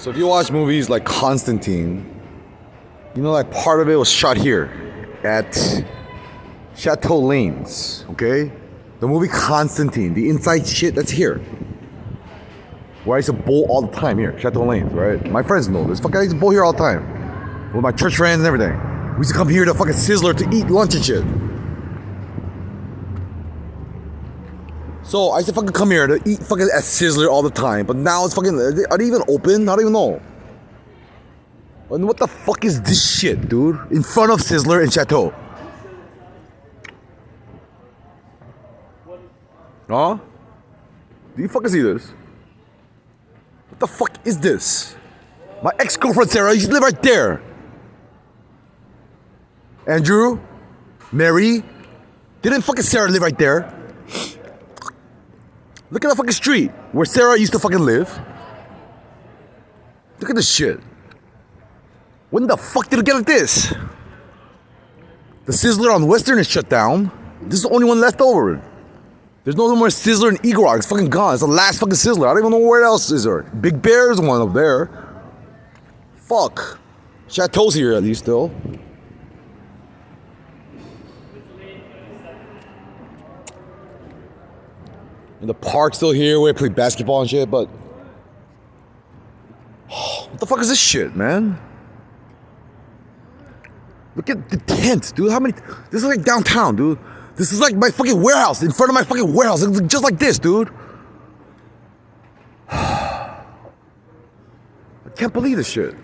So if you watch movies like Constantine, you know, like part of it was shot here at Shatto Lanes, okay? The movie Constantine, the inside shit, that's here. Where I used to bowl all the time here, Shatto Lanes, right? My friends know this. Fuck, I used to bowl here all the time. With my church friends and everything. We used to come here to fucking Sizzler to eat lunch and shit. So I used to fucking come here to eat fucking at Sizzler all the time. But now it's fucking, are they even open? I don't even know. And what the fuck is this shit, dude? In front of Sizzler and Shatto. Huh? Do you fucking see this? What the fuck is this? My ex-girlfriend Sarah used to live right there. Andrew? Mary? Didn't fucking Sarah live right there? Look at the fucking street where Sarah used to fucking live. Look at this shit. When the fuck did it get like this? The Sizzler on Western is shut down. This is the only one left over. There's no more Sizzler in Eagle Rock. It's fucking gone. It's the last fucking Sizzler. I don't even know where else is there. Big Bear's one up there. Fuck. Chateau's here at least still. And the park's still here where I play basketball and shit, but what the fuck is this shit, man? Look at the tents, dude. How many? This is like downtown, dude. This is like my fucking warehouse, in front of my fucking warehouse. It's just like this, dude. I can't believe this shit.